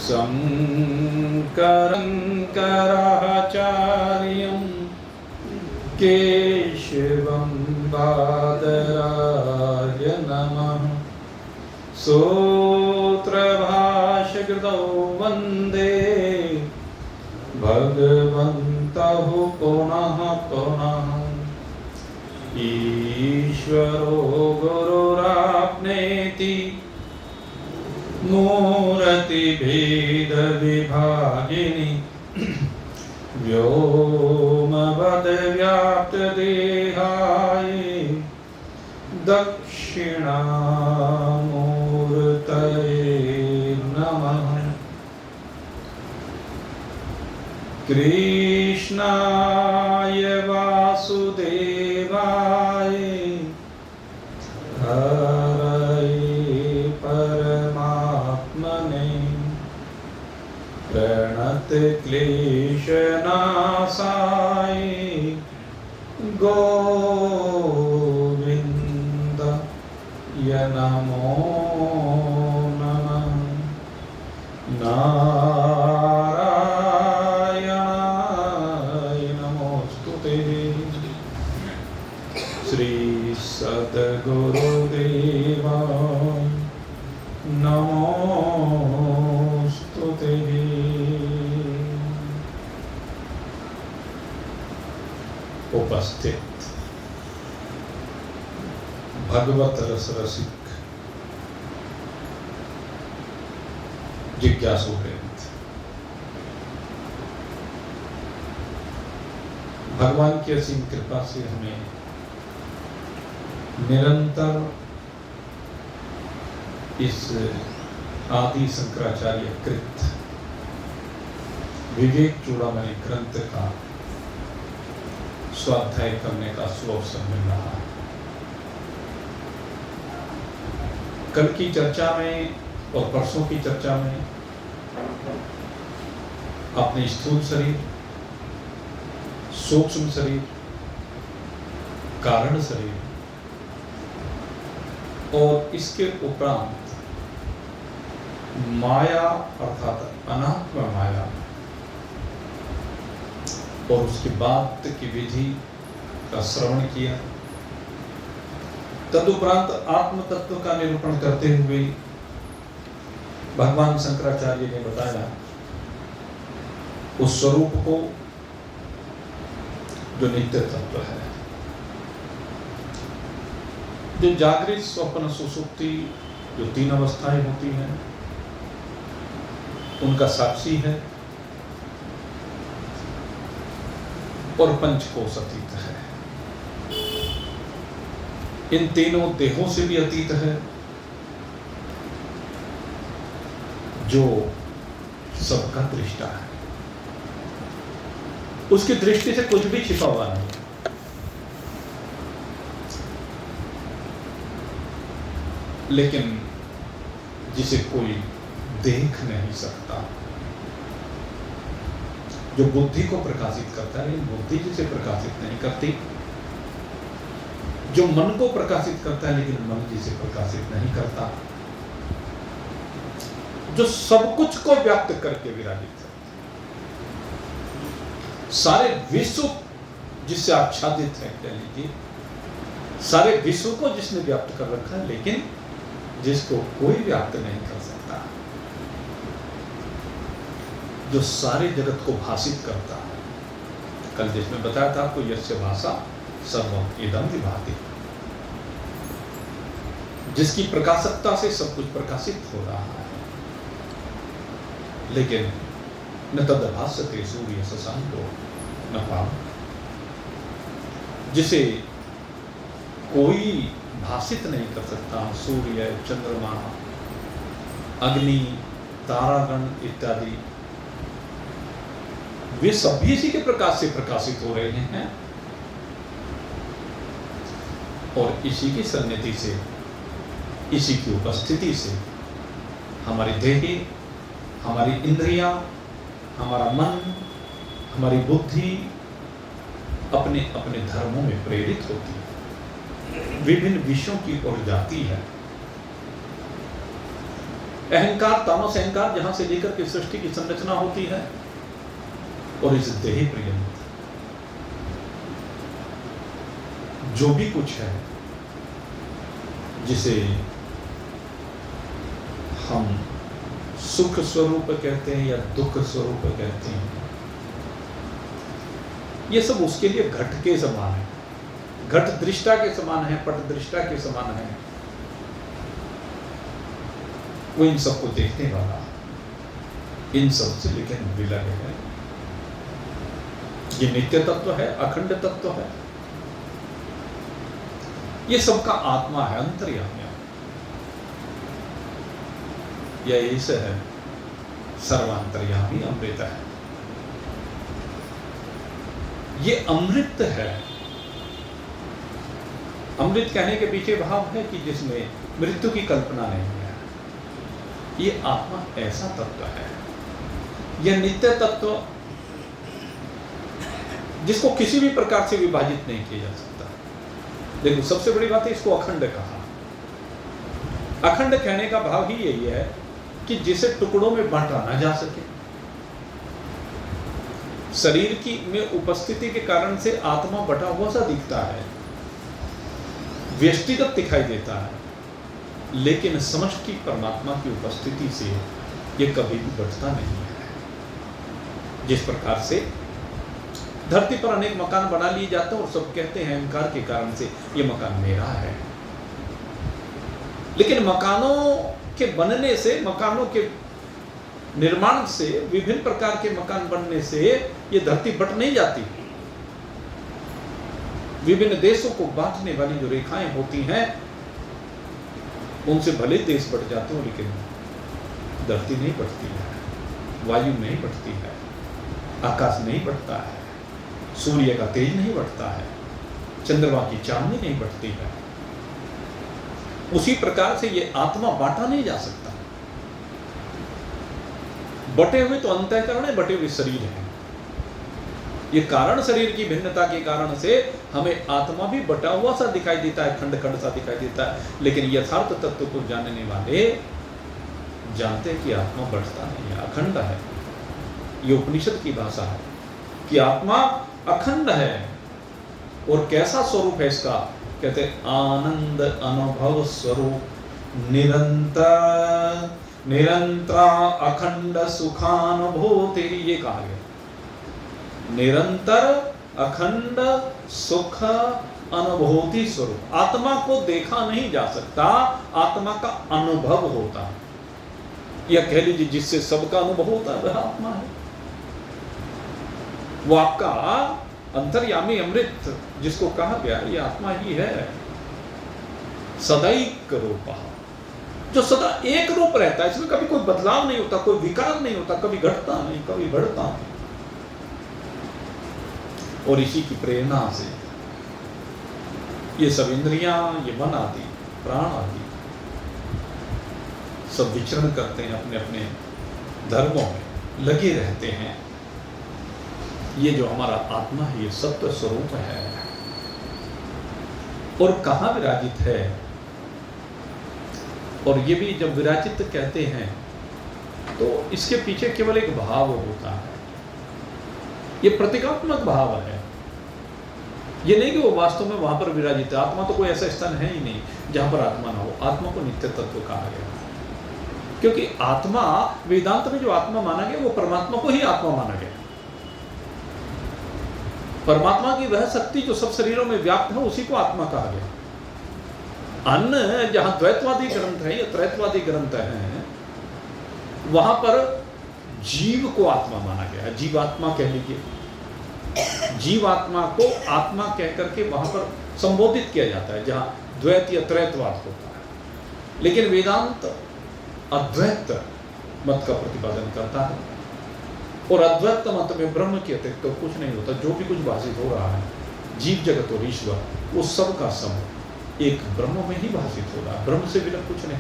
शङ्करं कराचार्यं केशवं बादराय नमः। सूत्रभाष्यकृतौ वन्दे भगवन्तौ पुनः पुनः। ईश्वरो गुरुराप्नेति मूर्तिभेदविभागिनि व्योमवद्व्याप्तदेहाय दक्षिणामूर्तये नमः। कृष्णाय वासुदेवाय प्रणतक्लेशनाशाय गोविन्दाय नमो नमः। नारायणाय नमोस्तुते। श्री सद्गुरुदेवाय नमोस्तुते। उपस्थित भगवत रस रसिक जिज्ञासु वृंद, भगवान की असीम कृपा से हमें निरंतर इस आदि शंकराचार्य कृत विवेक चूड़ामणि ग्रंथ का स्वाध्याय करने का सुअवसर मिल रहा है। कल की चर्चा में और परसों की चर्चा में अपने स्थूल शरीर, सूक्ष्म शरीर, कारण शरीर और इसके उपरांत माया अर्थात अनात्म माया और उसके बाद की विधि का श्रवण किया। तदुपरांत आत्म तत्व का निरूपण करते हुए भगवान शंकराचार्य ने बताया उस स्वरूप को जो नित्य तत्व है, जो जागृत, स्वप्न, सुषुप्ति जो तीन अवस्थाएं होती हैं उनका साक्षी है और पंचकोश अतीत है। इन तीनों देहों से भी अतीत है, जो सबका दृष्टा है। उसकी दृष्टि से कुछ भी छिपा हुआ नहीं। लेकिन जिसे कोई देख नहीं सकता, जो बुद्धि को प्रकाशित करता है, लेकिन बुद्धि जिसे प्रकाशित नहीं करती, जो मन को प्रकाशित करता है लेकिन मन जिसे प्रकाशित नहीं करता, जो सब कुछ को व्याप्त करके विराजित है, सारे विश्व जिससे आच्छादित है, कह लीजिए सारे विश्व को जिसने व्याप्त कर रखा है लेकिन जिसको कोई व्याप्त नहीं कर सकता, जो सारे जगत को भाषित करता है। कल जिसमें बताया था आपको, यस्य भाषा सर्वम इदं विभाति, जिसकी प्रकाशकता से सब कुछ प्रकाशित हो रहा है। लेकिन न तद भास्यते सूर्य शशांको न पाम, जिसे कोई भाषित नहीं कर सकता, सूर्य, चंद्रमा, अग्नि, तारागण इत्यादि, वे सभी इसी के प्रकाश से प्रकाशित हो रहे हैं और इसी की सन्निधि से, इसी की उपस्थिति से हमारी देही, हमारी इंद्रियां, हमारा मन, हमारी बुद्धि अपने अपने धर्मों में प्रेरित होती है, विभिन्न विषयों की ओर जाती है। अहंकार, तामस अहंकार जहां से लेकर के सृष्टि की संरचना होती है, और इस देह पर्यंत जो भी कुछ है जिसे हम सुख स्वरूप कहते हैं या दुख स्वरूप कहते हैं, ये सब उसके लिए घट के समान है, घट दृष्टा के समान है, पट दृष्टा के समान है। वो इन सबको देखने वाला, इन सब से लेकिन विलग है। ये नित्य तत्व है, अखंड तत्व है, ये सबका आत्मा है, अंतर्यामी। यह ईश है, सर्वांतर्यामी अमृत है। ये अमृत है। अमृत कहने के पीछे भाव है कि जिसमें मृत्यु की कल्पना नहीं है। ये आत्मा ऐसा तत्व है, यह नित्य तत्व जिसको किसी भी प्रकार से विभाजित नहीं किया जा सकता। देखो, सबसे बड़ी बात है, इसको अखंड कहा। अखंड कहने का भाव ही यही है कि जिसे टुकड़ों में बांटा ना जा सके। शरीर की में उपस्थिति के कारण से आत्मा बटा हुआ सा दिखता है, व्यष्टिगत दिखाई देता है, लेकिन समष्टि परमात्मा की उपस्थिति से यह कभी भी बढ़ता नहीं है। जिस प्रकार से धरती पर अनेक मकान बना लिए जाते हैं और सब कहते हैं अहंकार के कारण से ये मकान मेरा है, लेकिन मकानों के बनने से, मकानों के निर्माण से, विभिन्न प्रकार के मकान बनने से ये धरती बट नहीं जाती। विभिन्न देशों को बांटने वाली जो रेखाएं होती हैं, उनसे भले देश बढ़ जाते हो, लेकिन धरती नहीं बढ़ती है, वायु नहीं बढ़ती है, आकाश नहीं बढ़ता है, सूर्य का तेज नहीं बढ़ता है, चंद्रमा की चांदनी नहीं बढ़ती है। उसी प्रकार से ये आत्मा बांटा नहीं जा सकता। बटे हुए तो अंतःकरण है, बटे हुए शरीर है। ये कारण शरीर की भिन्नता के कारण से हमें आत्मा भी बटा हुआ सा दिखाई देता है, खंड खंड सा दिखाई देता है, लेकिन यथार्थ तत्व को जानने वाले जानते हैं कि आत्मा बढ़ता नहीं है, अखंड है। ये उपनिषद की भाषा है कि आत्मा अखंड है। और कैसा स्वरूप है इसका? कहते आनंद अनुभव स्वरूप, निरंतर निरंतरा अखंड सुखानुभूति। ये कहा गया, निरंतर अखंड सुख अनुभूति स्वरूप। आत्मा को देखा नहीं जा सकता, आत्मा का अनुभव होता। यह कह लीजिए जिससे सबका अनुभव होता है वह आत्मा है। वो आपका अंतर्यामी अमृत जिसको कहा गया, ये आत्मा ही है। सदैक रूपा, जो सदा एक रूप रहता है, इसमें कभी कोई बदलाव नहीं होता, कोई विकार नहीं होता, कभी घटता नहीं, कभी बढ़ता नहीं। और इसी की प्रेरणा से ये सब इंद्रियां, ये मन आदि, प्राण आदि सब विचरण करते हैं, अपने अपने धर्मों में लगे रहते हैं। ये जो हमारा आत्मा है, ये सत्व स्वरूप है। और कहाँ विराजित है? और ये भी जब विराजित कहते हैं तो इसके पीछे केवल एक भाव होता है, ये प्रतीकात्मक भाव है। ये नहीं कि वो वास्तव में वहां पर विराजित है। आत्मा तो कोई ऐसा स्थान है ही नहीं जहां पर आत्मा ना हो। आत्मा को नित्य तत्व कहा गया, क्योंकि आत्मा, वेदांत में जो आत्मा माना गया वो परमात्मा को ही आत्मा माना गया। परमात्मा की वह शक्ति जो सब शरीरों में व्याप्त है, उसी को आत्मा कहा गया। अन्य जहां द्वैतवादी ग्रंथ है या त्रैतवादी ग्रंथ है, वहां पर जीव को आत्मा माना गया है। जीवात्मा कह लीजिए, जीवात्मा को आत्मा कह करके वहां पर संबोधित किया जाता है, जहां द्वैत या त्रैतवाद होता है। लेकिन वेदांत अद्वैत मत का प्रतिपादन करता है, और अद्वैत मत में ब्रह्म के अतिरिक्त तो कुछ नहीं होता। जो भी कुछ भाषित हो रहा है, जीव जगत और ईश्वर, वो सब का सब एक ब्रह्म में ही भाषित हो रहा है, ब्रह्म से विलग कुछ नहीं।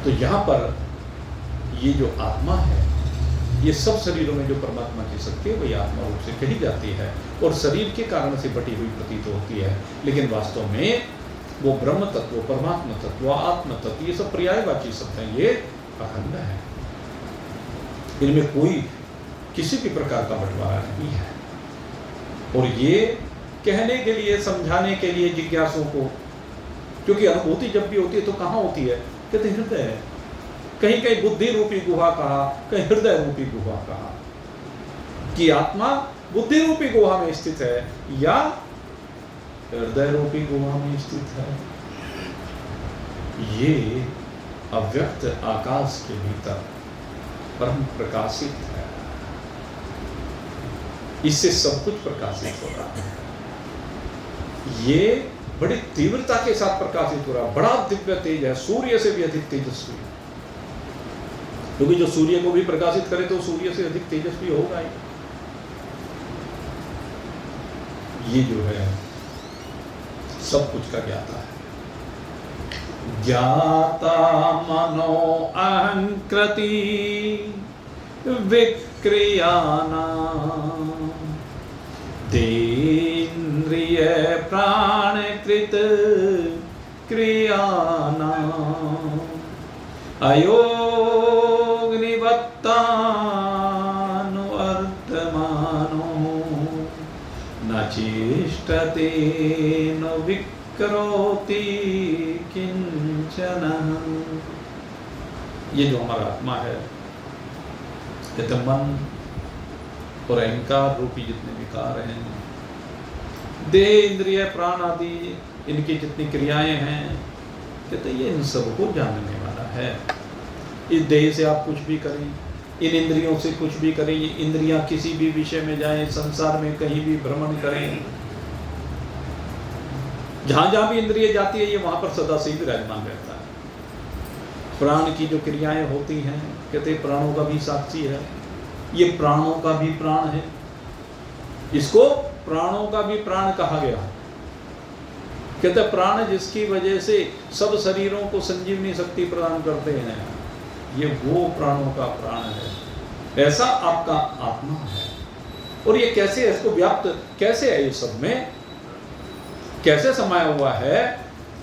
तो यहाँ पर ये जो आत्मा है, ये सब शरीरों में जो परमात्मा की शक्ति है वही आत्मा रूप से कही जाती है, और शरीर के कारण से बटी हुई प्रतीत होती है, लेकिन वास्तव में वो ब्रह्म तत्व, परमात्मा तत्व, आत्म तत्व, ये सब पर्यायवाची शब्द हैं, ये अखंड है। इनमें कोई किसी भी प्रकार का बंटवारा नहीं है। और ये कहने के लिए, समझाने के लिए जिज्ञासुओं को, क्योंकि अनुभूति जब भी होती है तो कहाँ होती है? कहते हृदय है। कहीं कहीं बुद्धि रूपी गुहा कहा, कहीं हृदय रूपी गुहा कहा, कि आत्मा बुद्धि रूपी गुहा में स्थित है या हृदय रूपी गुहा में स्थित है। ये अव्यक्त आकाश के भीतर परम प्रकाशित है। इससे सब कुछ प्रकाशित हो रहा है। ये बड़ी तीव्रता के साथ प्रकाशित हो रहा है। बड़ा दिव्य तेज है, सूर्य से भी अधिक तेजस्वी। क्योंकि जो सूर्य को भी प्रकाशित करे तो सूर्य से अधिक तेजस्वी होगा ही। ये जो है सब कुछ का ज्ञाता है। ज्ञाता मनो अहंकृति विक्रियाना देन्द्रिय प्राणकृत क्रियाना अयोग्निवत्तानु अर्धमानो न चेष्टते न विकरोति किंचन। ये जो हमारा आत्मा है, कहते मन और अहंकार रूपी जितने विकार हैं, देह इंद्रिय प्राण आदि इनकी जितनी क्रियाएं हैं, कहते ये इन सबको जानने वाला है। इस देह से आप कुछ भी करें, इन इंद्रियों से कुछ भी करें, ये इंद्रियां किसी भी विषय में जाएं, संसार में कहीं भी भ्रमण करें, जहां जहां भी इंद्रिय जाती है ये वहां पर सदा से ही विराजमान रहता है। प्राण की जो क्रियाएं होती हैं, कहते प्राणों का भी साक्षी है। ये प्राणों का भी प्राण है, इसको प्राणों का भी प्राण कहा गया। कहते प्राण जिसकी वजह से सब शरीरों को संजीवनी शक्ति प्रदान करते हैं, ये वो प्राणों का प्राण है। ऐसा आपका आत्मा है। और ये कैसे है, इसको व्याप्त कैसे है, ये सब में कैसे समाया हुआ है?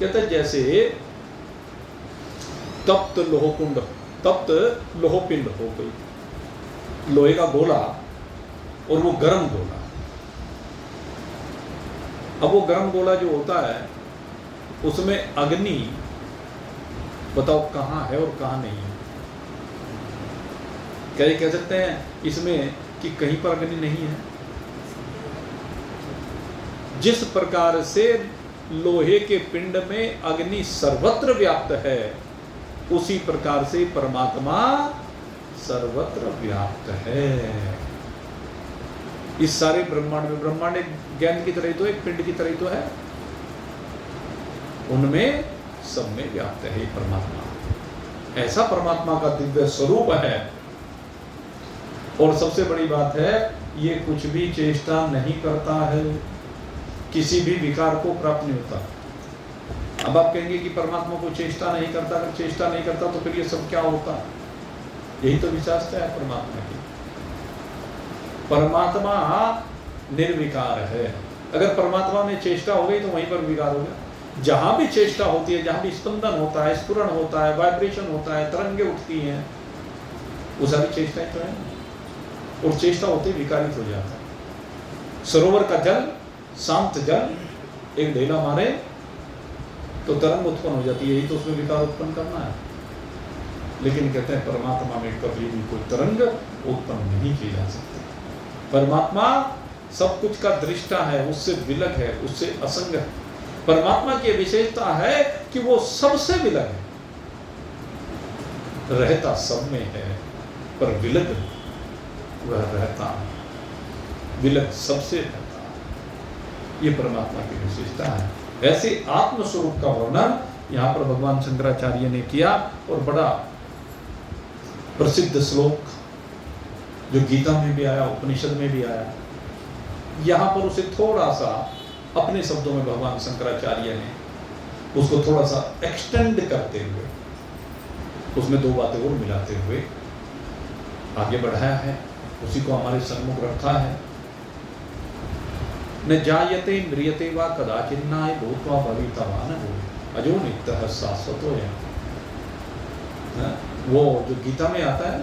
कहते जैसे तप्त लोहकुंड, तप्त लोहपिंड हो गई, लोहे का गोला और वो गर्म गोला। अब वो गर्म गोला जो होता है उसमें अग्नि बताओ कहाँ है और कहाँ नहीं है? क्या ये कह सकते हैं इसमें कि कहीं पर अग्नि नहीं है? जिस प्रकार से लोहे के पिंड में अग्नि सर्वत्र व्याप्त है, उसी प्रकार से परमात्मा सर्वत्र व्याप्त है। इस सारे ब्रह्मांड में, ब्रह्मांड एक गेंद की तरह तो, एक पिंड की तरह तो है, उनमें सब में व्याप्त है परमात्मा। ऐसा परमात्मा का दिव्य स्वरूप है। और सबसे बड़ी बात है, ये कुछ भी चेष्टा नहीं करता है, किसी भी विकार को प्राप्त नहीं होता। अब आप कहेंगे कि परमात्मा को चेष्टा नहीं करता, अगर चेष्टा नहीं करता तो फिर ये सब क्या होता? यही तो विशेषता है परमात्मा की। परमात्मा निर्विकार है। अगर परमात्मा में चेष्टा हो गई तो वहीं पर विकार हो गया। जहां भी चेष्टा होती है, जहां भी स्पंदन होता है, स्फुरण होता है, वाइब्रेशन होता है, तरंगे उठती हैं, वो सारी चेष्टाएं तो है। और चेष्टा होते विकारित हो जाता है। सरोवर का जल, शांत जल, एक ढेला मारे तो तरंग उत्पन्न हो जाती है, यही तो उसमें विकार उत्पन्न करना है। लेकिन कहते हैं परमात्मा में कभी भी कोई तरंग उत्पन्न नहीं की जा सकती। परमात्मा सब कुछ का दृष्टा है, उससे विलग है, उससे असंग है। परमात्मा की विशेषता है कि वो सबसे विलग है, रहता सब में है पर विलग वह रहता, विलग सबसे रहता। ये परमात्मा की विशेषता है। ऐसे आत्मस्वरूप का वर्णन यहाँ पर भगवान शंकराचार्य ने किया। और बड़ा प्रसिद्ध श्लोक जो गीता में भी आया, उपनिषद में भी आया, यहाँ पर उसे थोड़ा सा अपने शब्दों में भगवान शंकराचार्य ने उसको थोड़ा सा एक्सटेंड करते हुए, उसमें दो बातें और मिलाते हुए आगे बढ़ाया है, उसी को हमारे सम्मुख रखा है। न जायते म्रियते वा कदाचिन्नाय भूत्वा भविता वा न भूय अजो नित्यः शाश्वतो है। वो जो गीता में आता है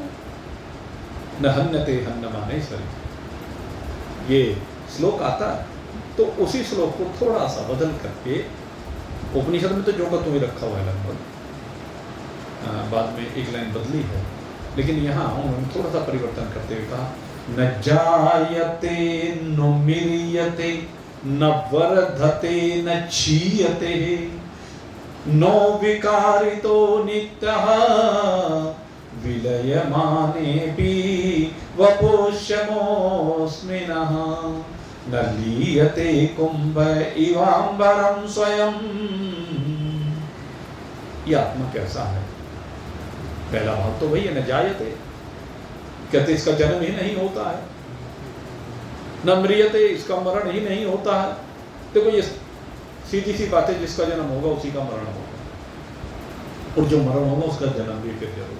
न हन्यते हन्यमाने शरीर, ये श्लोक आता है, तो उसी श्लोक को थोड़ा सा बदल करके, उपनिषद में तो जो का तुम ही रखा हुआ है लगभग, बाद में एक लाइन बदली है, लेकिन यहाँ उन्होंने थोड़ा सा परिवर्तन करते हुए कहा न जायते न मिरियते न वर्धते न क्षीयते नो विकारितो नित्यः विलयमानेऽपि वपुष्यमोऽस्मिनः न लीयते कुंभ इवांबरं स्वयं। ये आत्मा कैसा है? पहला भाव तो वही है, न जायते, कहते इसका जन्म ही नहीं होता है, न म्रियते, इसका मरण ही नहीं होता है। देखो ये सीधी सी बात है, जिसका जन्म होगा उसी का मरण होगा, और जो मरण होगा उसका जन्म भी फिर जरूर होगा।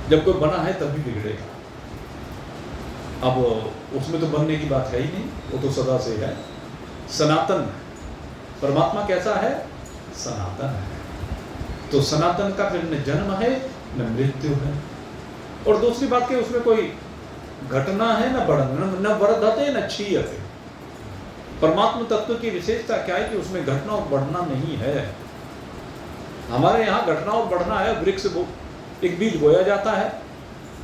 जब कोई बना है तब भी बिगड़ेगा। अब उसमें तो बनने की बात है ही नहीं, वो तो सदा से है, सनातन है। परमात्मा कैसा है? सनातन है। तो सनातन का फिर न जन्म है न मृत्यु है। और दूसरी बात कि उसमें कोई घटना है न बढ़ना, न वर्धते न क्षीयते। परमात्मा तत्व की विशेषता क्या है कि उसमें घटना और बढ़ना नहीं है। हमारे यहाँ घटना और बढ़ना है, वृक्ष एक बीज बोया जाता है,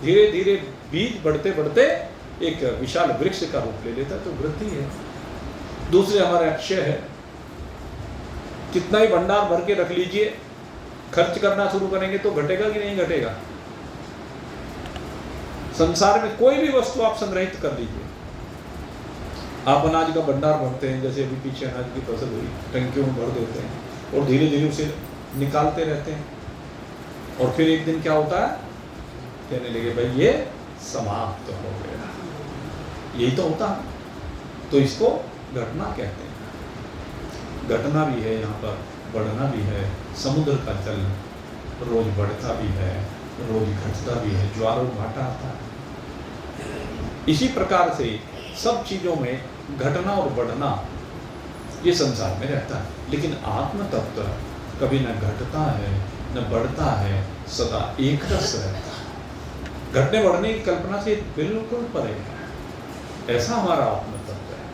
धीरे धीरे बीज बढ़ते बढ़ते एक विशाल वृक्ष का रूप ले लेता है, तो वृद्धि है। दूसरे हमारे अक्षय है, कितना ही भंडार भर के रख लीजिए, खर्च करना शुरू करेंगे तो घटेगा कि नहीं घटेगा? संसार में कोई भी वस्तु आप संग्रहित कर लीजिए, आप अनाज का भंडार भरते हैं, जैसे अभी पीछे अनाज की फसल हुई, टंकियों में भर देते हैं और धीरे धीरे उसे निकालते रहते हैं, और फिर एक दिन क्या होता है, कहने लगे भाई ये समाप्त हो गया। यही तो होता है। तो इसको घटना कहते हैं। घटना भी है यहाँ पर, बढ़ना भी है। समुद्र का जल रोज बढ़ता भी है, रोज घटता भी है, ज्वार और भाटा आता है। इसी प्रकार से सब चीजों में घटना और बढ़ना ये संसार में रहता है, लेकिन आत्म तत्व कभी न घटता है न बढ़ता है, सदा एक रस रहता है। घटने बढ़ने की कल्पना से बिल्कुल परे है। ऐसा हमारा आत्म तत्व है।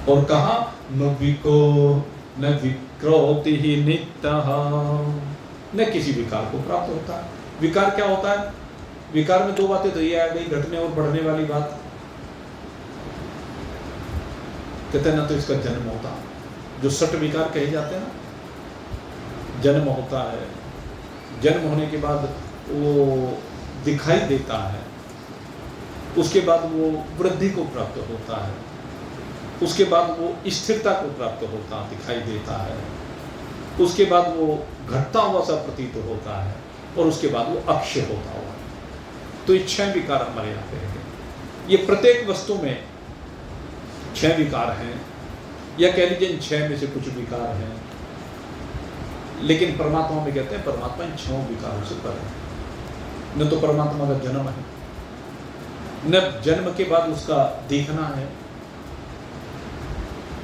और कहा न विको न विक्रोति ही नित्यः, न किसी विकार को प्राप्त होता है। विकार क्या होता है? विकार में दो बातें तो ये आ गई, घटने और बढ़ने वाली बात। कहते हैं ना तो इसका जन्म होता, जो सट विकार कहे जाते हैं ना, जन्म होता है, जन्म होने के बाद वो दिखाई देता है, उसके बाद वो वृद्धि को प्राप्त होता है, उसके बाद वो स्थिरता को प्राप्त होता दिखाई देता है, उसके बाद वो घटता हुआ सा प्रतीत होता है, और उसके बाद वो अक्षय होता हुआ। तो ये 6 विकार हमारे यहाँ पे हैं। ये प्रत्येक वस्तु में 6 विकार हैं, या कह लीजिए इन 6 में से कुछ विकार हैं, लेकिन परमात्मा में कहते हैं परमात्मा इन 6 विकारों से पर है। न तो परमात्मा का जन्म है, न जन्म के बाद उसका देखना है,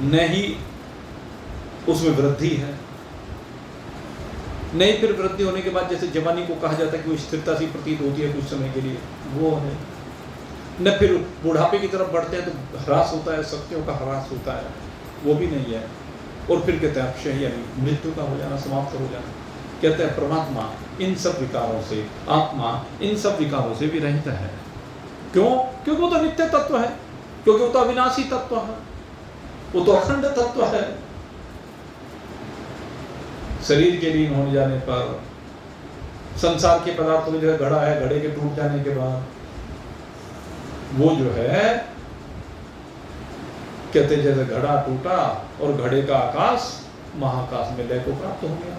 न ही उसमें वृद्धि है, नहीं फिर वृद्धि होने के बाद जैसे जवानी को कहा जाता है कि वो स्थिरता सी प्रतीत होती है कुछ समय के लिए, वो है। न फिर बुढ़ापे की तरफ बढ़ते हैं तो ह्रास होता है, शक्तियों का ह्रास होता है, वो भी नहीं है। और फिर कहते हैं अक्षय यानी मृत्यु का हो जाना, समाप्त हो जाना। कहते हैं परमात्मा इन सब विकारों से, आत्मा इन सब विकारों से भी रहित है। क्यों? क्योंकि वो तो नित्य तत्व है, क्योंकि वो तो अविनाशी तत्व है, वो तो अखंड तत्व है। शरीर के लीन होने जाने पर, संसार के पदार्थों में जो घड़ा है, घड़े के टूट जाने के बाद वो जो है कहते जैसे घड़ा टूटा और घड़े का आकाश महाकाश में लय को प्राप्त हो गया।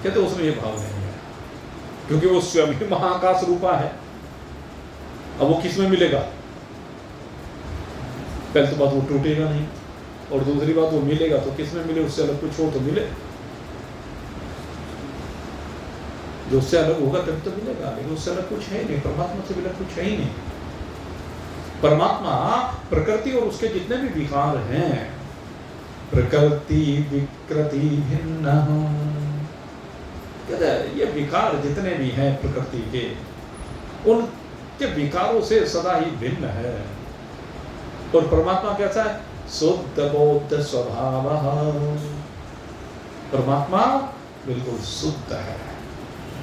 कहते उसमें ये भाव नहीं है, क्योंकि वो स्वयं ही महाकाश रूपा है। अब वो किस में मिलेगा? पहले तो बात वो टूटेगा नहीं, और दूसरी बात वो मिलेगा तो किस में मिले? उससे अलग कुछ हो तो मिले, जो उससे अलग होगा तब तो मिलेगा, लेकिन उससे अलग कुछ है ही नहीं, परमात्मा से अलग कुछ है ही नहीं। परमात्मा प्रकृति और उसके जितने भी विकार हैं, प्रकृति विकृति भिन्न, कहते हैं ये विकार जितने भी हैं प्रकृति के, उनके विकारों से सदा ही भिन्न है। और परमात्मा कैसा है? शुद्ध बौद्ध स्वभाव। परमात्मा बिल्कुल शुद्ध है।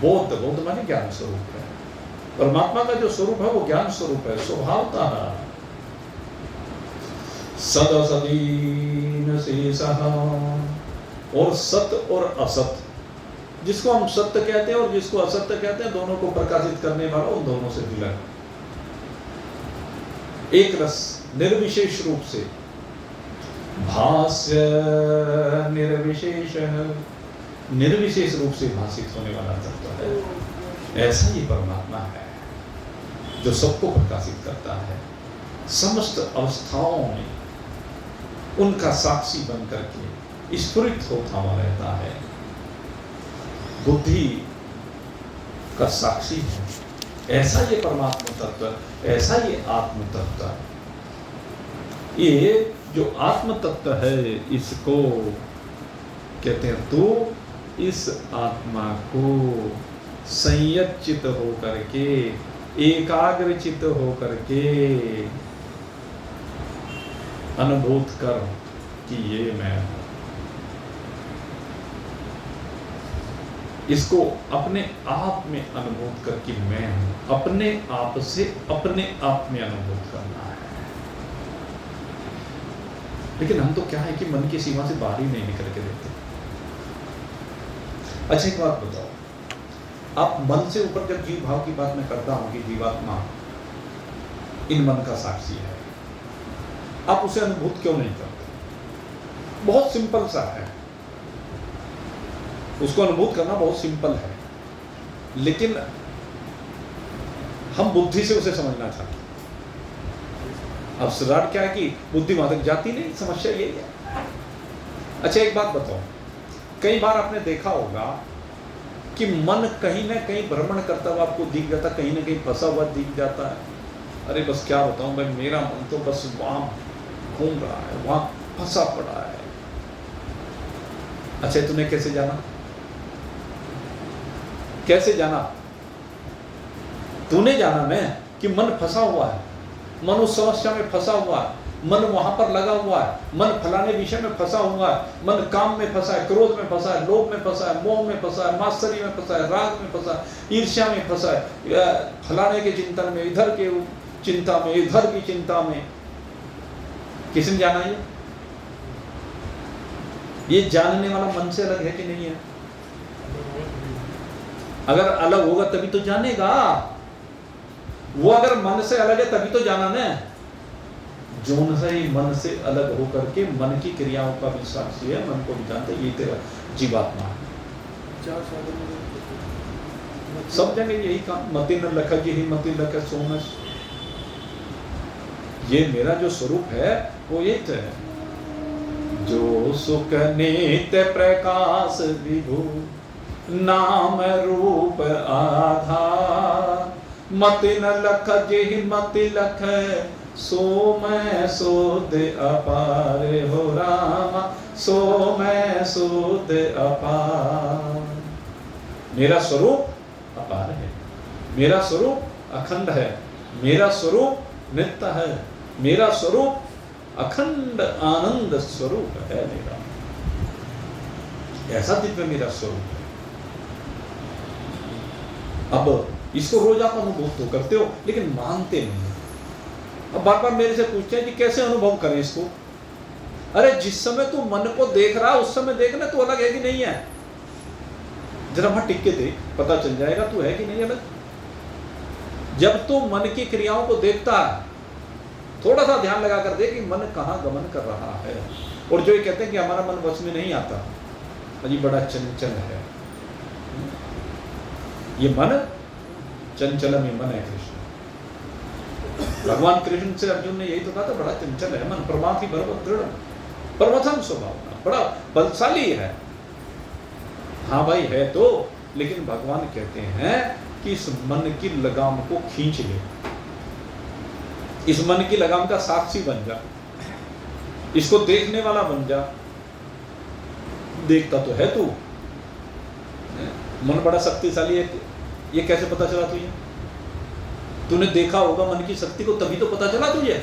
बौद्ध, बौद्ध माने ज्ञान स्वरूप है। परमात्मा का जो स्वरूप है वो ज्ञान स्वरूप है, स्वभावतः। सदसदीन शेषः, और सत्य और असत्य, जिसको हम सत्य कहते हैं और जिसको असत्य कहते हैं, दोनों को प्रकाशित करने वाला उन दोनों से मिला एक रस, निर्विशेष रूप से। भाष्य निर्विशेष, निर्विशेष रूप से भाषित होने वाला तत्व है। ऐसा ही परमात्मा है जो सबको प्रकाशित करता है, समस्त अवस्थाओं में उनका साक्षी बन करके स्फुरित होता हुआ रहता है। बुद्धि का साक्षी है। ऐसा ये परमात्मा तत्व, ऐसा ये आत्म तत्व। ये जो आत्म तत्व है, इसको कहते हैं, तो इस आत्मा को संयचित होकर के, एकाग्रचित होकर के अनुभूत कर कि ये मैं हूं। इसको अपने आप में अनुभूत कर कि मैं हूं, अपने आप से अपने आप में अनुभूत करना है। लेकिन हम तो क्या है कि मन की सीमा से बाहर ही नहीं निकल के देते। अच्छा एक बात बताओ, आप मन से ऊपर जब जीव भाव की बात मैं करता हूं कि जीवात्मा इन मन का साक्षी है, आप उसे अनुभूत क्यों नहीं करते? बहुत सिंपल सा है, उसको अनुभूत करना बहुत सिंपल है, लेकिन हम बुद्धि से उसे समझना चाहते हैं। अब सरार क्या है कि बुद्धि वहां तक जाती नहीं, समस्या यही है। अच्छा एक बात बताओ, कई बार आपने देखा होगा कि मन कहीं ना कहीं भ्रमण करता हुआ आपको दिख जाता, कहीं ना कहीं फंसा हुआ दिख जाता है। अरे बस क्या बताऊं भाई, मेरा मन तो बस वहां घूम रहा है, वहां फंसा पड़ा है। अच्छा तूने कैसे जाना? कैसे जाना? तूने जाना ना कि मन फंसा हुआ है, मन उस समस्या में फंसा हुआ है, मन वहां पर लगा हुआ है, मन फलाने विषय में फंसा हुआ है, मन काम में फंसा है, क्रोध में फंसा है, लोभ में फंसा है, मोह में फंसा है, मात्सर्य में फंसा है, राग में फंसा है, ईर्ष्या में फंसा है, फलाने के चिंतन में, इधर के चिंता में, इधर की चिंता में। किसने जाना ये जानने वाला मन से अलग है कि नहीं है? अगर अलग होगा तभी तो जानेगा। वो अगर मन से अलग है तभी तो जाना ना। जोन से ही मन से अलग होकर के मन की क्रियाओं का भी साक्षी है, मन को भी जानते, ये तेरा जीवात्मा है। सब जगह यही काम, मति न लख जी ही मति लख सोमस। ये मेरा जो स्वरूप है वो ये तो है, जो सुख नित्य प्रकाश विभु नाम रूप आधार। मति न लख जी मति लख सो मैं सोद अपार हो रामा, सो मैं सोद अपार। मेरा स्वरूप अपार है, मेरा स्वरूप अखंड है, मेरा स्वरूप नित्य है, मेरा स्वरूप अखंड आनंद स्वरूप है मेरा। ऐसा दिव्य मेरा स्वरूप है। अब इसको रोज आप अनुभव तो करते हो लेकिन मानते नहीं। अब बार बार मेरे से पूछते हैं कि कैसे अनुभव करें इसको। अरे जिस समय तू मन को देख रहा है उस समय देखना तू अलग है कि नहीं है। जरा वहां टिक के देख, पता चल जाएगा तू है कि नहीं अलग। जब तू मन की क्रियाओं को देखता है, थोड़ा सा ध्यान लगा कर देख कि मन कहाँ गमन कर रहा है। और जो ये कहते हैं कि हमारा मन वश में नहीं आता, अजी बड़ा चंचल है। ये मन चंचल में मन है कृष्ण। भगवान कृष्ण से अर्जुन ने यही तो कहा था, बड़ा चंचल है मन, परमार्थी बलवत् दृढ़, प्रमथन स्वभाव, बड़ा बलशाली है। हाँ भाई है तो, लेकिन भगवान कहते हैं कि इस मन की लगाम को खींच ले। इस मन की लगाम का साक्षी बन जा, इसको देखने वाला बन जा। देखता तो है तू, मन बड़ा शक्तिशाली है, ये कैसे पता चला तुझे? तूने देखा होगा मन की शक्ति को, तभी तो पता चला तुझे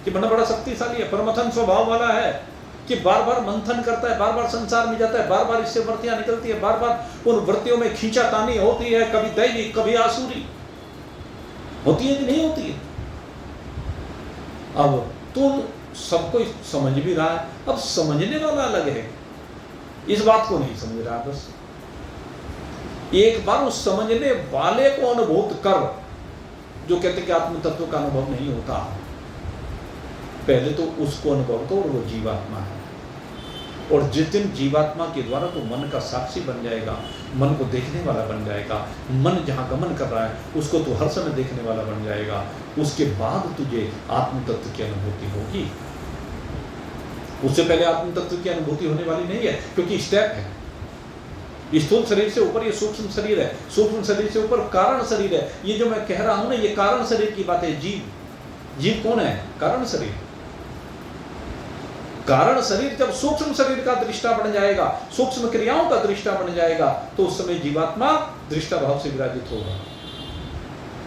कि मन बड़ा शक्तिशाली है, परमथन स्वभाव वाला है, कि बार बार मंथन करता है, बार बार संसार में जाता है, बार बार इससे वृत्तियां निकलती है, बार बार उन वृत्तियों में खींचातानी होती है, कभी दैवी कभी आसुरी होती है कि नहीं होती है। अब तू सबको समझ भी रहा है, अब समझने वाला अलग है, इस बात को नहीं समझ रहा। बस एक बार उस समझने वाले को अनुभूत कर, जो कहते कि आत्म तत्व का अनुभव नहीं होता, पहले तो उसको अनुभव करो, और वो जीवात्मा है। और जिस दिन जीवात्मा के द्वारा तो मन का साक्षी बन जाएगा, मन को देखने वाला बन जाएगा, मन जहाँ गमन कर रहा है उसको तो हर समय देखने वाला बन जाएगा, उसके बाद तुझे आत्म तत्व की अनुभूति होगी। उससे पहले आत्म तत्व की अनुभूति होने वाली नहीं है, क्योंकि स्टेप है। स्थूल शरीर से ऊपर ये सूक्ष्म शरीर है, सूक्ष्म शरीर से ऊपर कारण शरीर है। ये जो मैं कह रहा हूं ना, ये कारण शरीर की बात है। जीव कौन है? कारण शरीर। कारण शरीर जब सूक्ष्म शरीर का दृष्टा बन जाएगा, सूक्ष्म क्रियाओं का दृष्टा बन जाएगा, तो उस समय जीवात्मा दृष्टा भाव से विराजित होगा।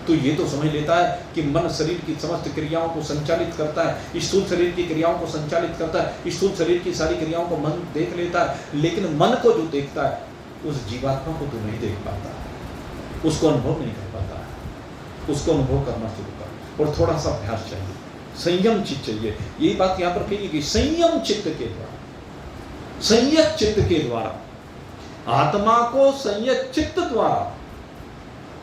तो ये तो समझ लेता है कि मन शरीर की समस्त क्रियाओं को संचालित करता है, स्थूल शरीर की क्रियाओं को संचालित करता है, स्थूल शरीर की सारी क्रियाओं को मन देख लेता है, लेकिन मन को जो देखता है उस जीवात्मा को तो नहीं देख पाता, उसको अनुभव नहीं कर पाता है। उसको अनुभव करना शुरू कर, और थोड़ा सा अभ्यास चाहिए, संयम चित्त चाहिए। यही बात यहां पर कही कि संयम चित्त के द्वारा, संयत चित्त के द्वारा, आत्मा को संयत चित्त द्वारा,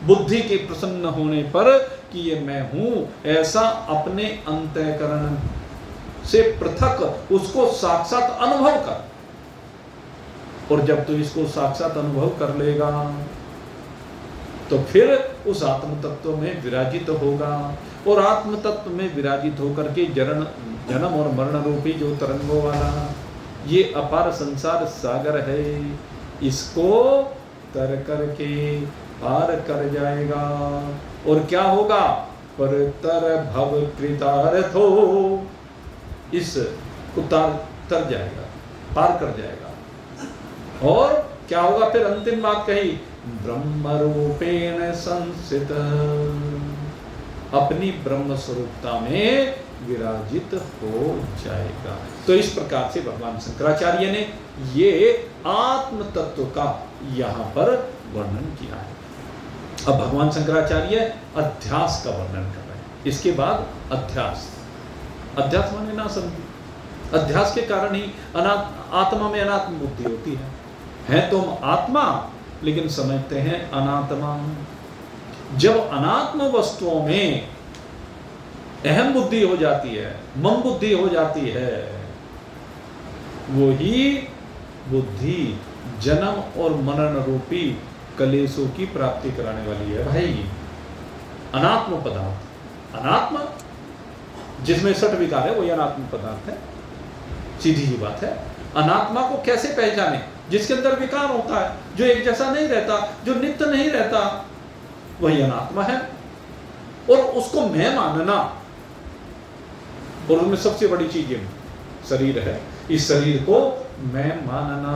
बुद्धि के प्रसन्न होने पर कि ये मैं हूं, ऐसा अपने अंतःकरण से पृथक उसको साक्षात अनुभव कर। और जब तू इसको साक्षात अनुभव कर लेगा तो फिर उस आत्म तत्व में विराजित होगा, और आत्म तत्व में विराजित होकर के जन्म और मरण रूपी जो तरंगों वाला ये अपार संसार सागर है, इसको तर करके पार कर जाएगा। और क्या होगा? पर तर भव कृतार्थ हो, इस उतार तर जाएगा, पार कर जाएगा। और क्या होगा? फिर अंतिम बात कही, ब्रह्म रूपेण संस्थित, अपनी ब्रह्म स्वरूपता में विराजित हो जाएगा। तो इस प्रकार से भगवान शंकराचार्य ने ये आत्म तत्व का यहां पर वर्णन किया है। अब भगवान शंकराचार्य अध्यास का वर्णन कर रहे हैं। इसके बाद अध्यास, अध्यास माने ना समझी, अध्यास के कारण ही आत्मा में अनात्म बुद्धि होती है तो हम आत्मा लेकिन समझते हैं अनात्मा। जब अनात्म वस्तुओं में अहम बुद्धि हो जाती है, मम बुद्धि हो जाती है, वही बुद्धि जन्म और मरण रूपी कलेशों की प्राप्ति कराने वाली है। भाई अनात्म पदार्थ, अनात्म जिसमें सठ विकार है वही अनात्म पदार्थ है, सीधी सी बात है। अनात्मा को कैसे पहचाने? जिसके अंदर विकार होता है, जो एक जैसा नहीं रहता, जो नित्य नहीं रहता, वही अनात्मा है। और उसको मैं मानना, और उनमें सबसे बड़ी चीज ये शरीर है, इस शरीर को मैं मानना,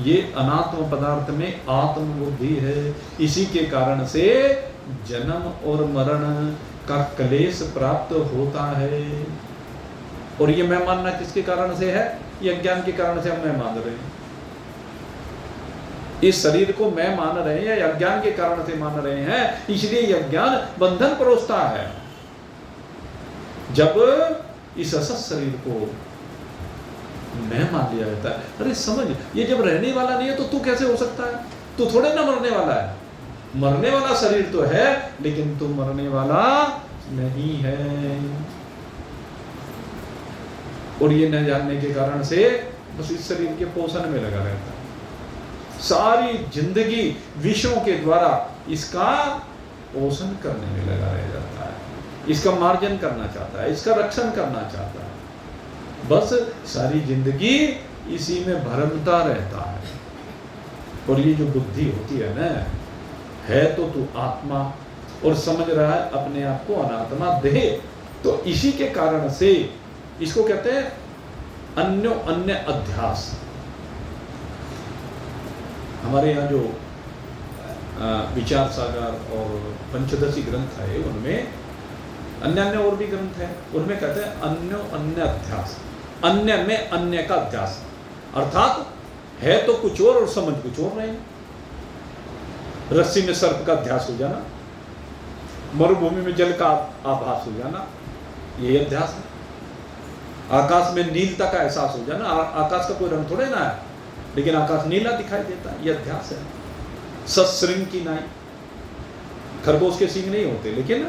ये अनात्म पदार्थ में आत्म बुद्धि है। इसी के कारण से जन्म और मरण का क्लेश प्राप्त होता है। और ये मैं मानना किसके कारण से है? ये अज्ञान के कारण से हम मैं मान रहे हैं। इस शरीर को मैं मान रहे हैं या अज्ञान के कारण से मान रहे हैं, इसलिए यह अज्ञान बंधन परोसता है। जब इस असत शरीर को मैं मान लिया जाता है, अरे समझ, ये जब रहने वाला नहीं है तो तू कैसे हो सकता है? तू थोड़े ना मरने वाला है। मरने वाला शरीर तो है, लेकिन तू मरने वाला नहीं है। और ये न जानने के कारण से बस इस शरीर के पोषण में लगा रहता है, सारी जिंदगी विषयों के द्वारा इसका पोषण करने में लगा रह जाता है, इसका मार्जन करना चाहता है, इसका रक्षण करना चाहता है। बस सारी जिंदगी इसी में भरमता रहता है। और ये जो बुद्धि होती है ना, है तो तू आत्मा, और समझ रहा है अपने आप को अनात्मा देह। तो इसी के कारण से इसको कहते हैं अन्यो अन्य अध्यास। हमारे यहाँ जो विचार सागर और पंचदशी ग्रंथ है उनमें अन्य अन्य और भी ग्रंथ है, उनमें कहते हैं अन्यो अन्य अध्यास, अन्य में अन्य का अध्यास, अर्थात है तो कुछ और समझ कुछ और नहीं। रस्सी में सर्प का अध्यास हो जाना, मरुभूमि में जल का आभास हो जाना, यही अध्यास है। आकाश में नीलता का एहसास हो जाना, आकाश का कोई रंग थोड़े ना है, लेकिन आकाश नीला दिखाई देता है, यह अध्यास है। सश्रृंग की नाई, खरगोश के सींग नहीं होते लेकिन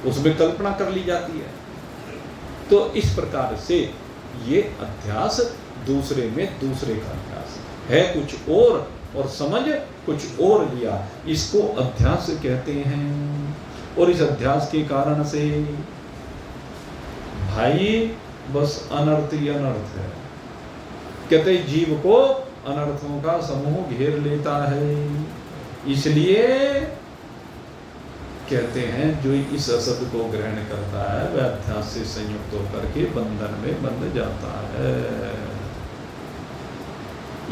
उसमें कल्पना कर ली जाती है। तो इस प्रकार से ये अध्यास दूसरे में दूसरे का अध्यास है कुछ और समझ कुछ और लिया, इसको अध्यास कहते हैं। और इस अध्यास के कारण से भाई बस अनर्थ ही अनर्थ है। कहते जीव को अनर्थों का समूह घेर लेता है, इसलिए कहते हैं जो इस असद को ग्रहण करता है वह अध्यास से संयुक्त होकर के बंधन में बंध जाता है।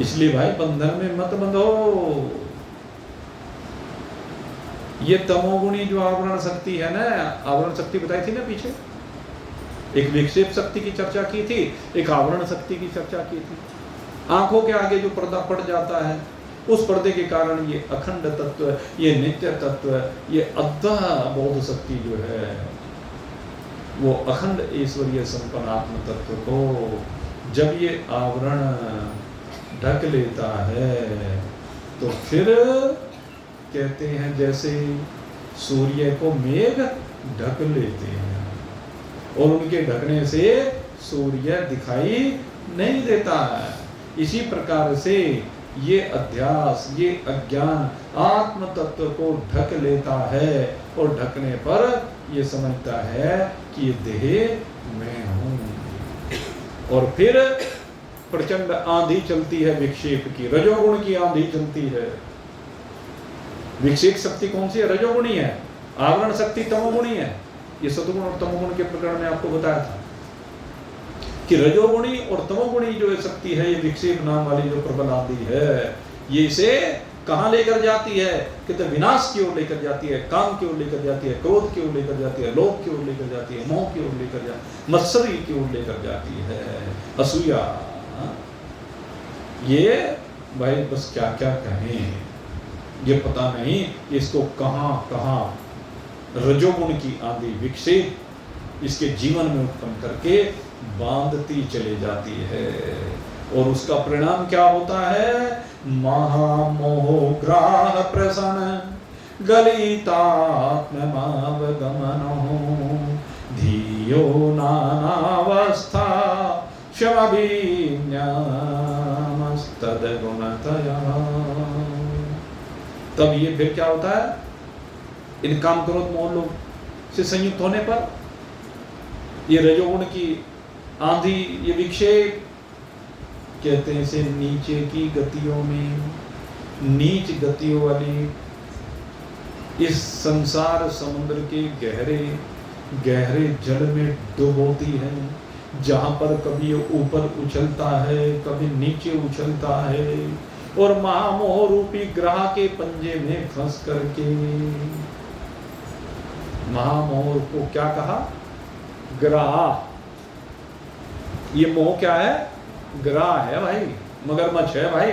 इसलिए भाई बंधन में मत बंधो। ये तमोगुणी जो आवरण शक्ति है ना, आवरण शक्ति बताई थी ना पीछे, एक विक्षेप शक्ति की चर्चा की थी, एक आवरण शक्ति की चर्चा की थी। आंखों के आगे जो पर्दा पड़ जाता है, उस पर्दे के कारण ये अखंड तत्व, ये नित्य तत्व, ये अद्भुत बोध शक्ति जो है वो अखंड ऐश्वर्य संपन्न आत्म तत्व को जब ये आवरण ढक लेता है तो फिर कहते हैं जैसे सूर्य को मेघ ढक लेते हैं और उनके ढकने से सूर्य दिखाई नहीं देता है। इसी प्रकार से ये अध्यास, ये अज्ञान आत्म तत्व को ढक लेता है और ढकने पर ये समझता है कि ये देह मैं हूं। और फिर प्रचंड आंधी चलती है विक्षेप की, रजोगुण की आंधी चलती है। विक्षेप शक्ति कौन सी है? रजोगुणी है। आवरण शक्ति तमोगुणी है। ये सतुगुण और तमोगुण के प्रकरण में आपको बताया था कि रजोगुणी और तमोगुणी जो शक्ति है, ये विक्षेप नाम वाली जो प्रबल आंधी है, ये इसे कहां लेकर जाती है? कहते विनाश की ओर लेकर जाती है, काम की ओर लेकर जाती है, क्रोध की ओर लेकर जाती है, लोभ की ओर लेकर जाती है, मोह की ओर लेकर जाती है, मत्सरी की ओर लेकर जाती है, असूया। ये भाई बस क्या क्या कहें, ये पता नहीं इसको कहां कहां रजोगुण की आंधी विक्षेप इसके जीवन में उत्पन्न करके बांधती चली जाती है। और उसका परिणाम क्या होता है? महामोह ग्राह प्रसन्न गलितात्ममावगमनो धियो नानावस्था शमभिन्यामस्तद्गुणतया। तब ये फिर क्या होता है? इन काम क्रोध मोह लोभ से संयुक्त होने पर ये रजोगुण की आंधी, ये विक्षेप कहते हैं इसे नीचे की गतियों में, नीच गतियों वाली इस संसार समुद्र के गहरे गहरे जल में डुबोती है, जहां पर कभी ऊपर उछलता है, कभी नीचे उछलता है, और महामोह रूपी ग्रह के पंजे में फंस करके। महामोह को क्या कहा? ग्रह। ये मोह क्या है? ग्रह है भाई, मगरमच्छ है भाई,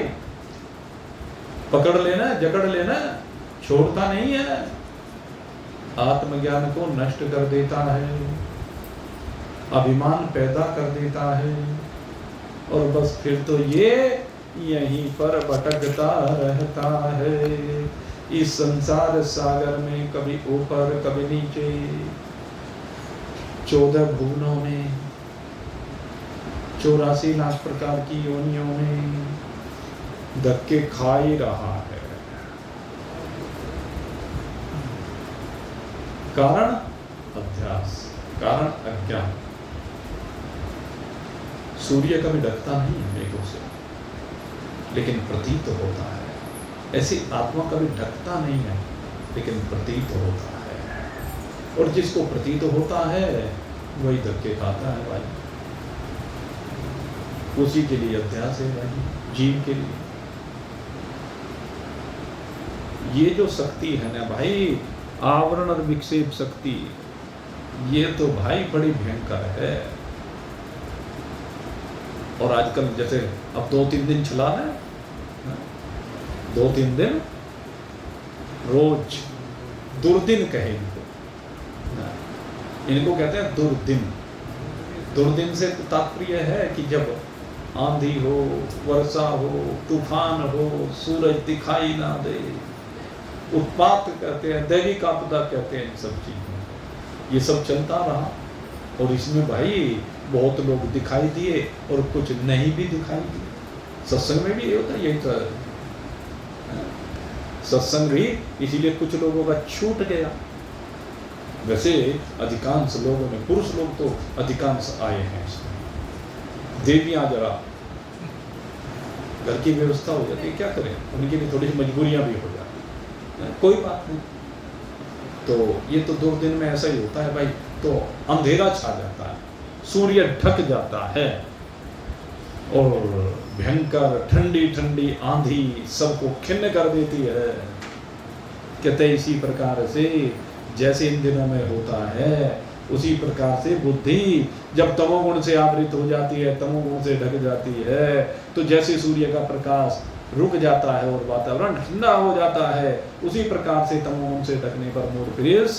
पकड़ लेना, जकड़ लेना, छोड़ता नहीं है, आत्मज्ञान को नष्ट कर देता है, अभिमान पैदा कर देता है, और बस फिर तो ये यहीं पर भटकता रहता है इस संसार सागर में, कभी ऊपर कभी नीचे, 14 भुवनों में, 84 लाख प्रकार की योनियों में धक्के खा ही रहा है। कारण अध्यास, कारण अज्ञान। सूर्य कभी ढकता नहीं है मेघों से, लेकिन प्रतीत होता है। ऐसी आत्मा कभी ढकता नहीं है, लेकिन प्रतीत होता है, और जिसको प्रतीत होता है वही धक्के खाता है भाई, उसी के लिए अध्यास है भाई, जीव के लिए। ये जो शक्ति है ना भाई, आवरण और विक्षेप शक्ति, ये तो भाई बड़ी भयंकर है। और आजकल जैसे अब 2-3 दिन चला है, 2-3 दिन रोज दुर्दिन कहे इनको कहते हैं दुर्दिन। दुर्दिन से तात्पर्य है कि जब आंधी हो, वर्षा हो, तूफान हो, सूरज दिखाई ना दे, उत्पात कहते हैं, दैविक आपदा कहते हैं, इन सब चीज़ों ये सब चलता रहा। और इसमें भाई बहुत लोग दिखाई दिए और कुछ नहीं भी दिखाई दिए। सत्संग में भी ये होता है, यही तो सत्संग भी इसीलिए कुछ लोगों का छूट गया। वैसे अधिकांश लोगों में, पुरुष लोग तो अधिकांश आए हैं इसमें। देवियां जरा घर की व्यवस्था हो जाती है, क्या करें, उनके लिए थोड़ी सी मजबूरियां भी हो जाती है, कोई बात नहीं। तो ये तो 2 दिन में ऐसा ही होता है भाई, तो अंधेरा छा जाता है, सूर्य ढक जाता है और भयंकर ठंडी ठंडी आंधी सबको खिन्न कर देती है। कहते इसी प्रकार से जैसे इन दिनों में होता है, उसी प्रकार से बुद्धि जब तमोगुण से आवृत हो जाती है, तमोगुण से ढक जाती है, तो जैसे सूर्य का प्रकाश रुक जाता है और वातावरण ठंडा हो जाता है, उसी प्रकार से तमोगुण से ढकने पर मूल पुरुष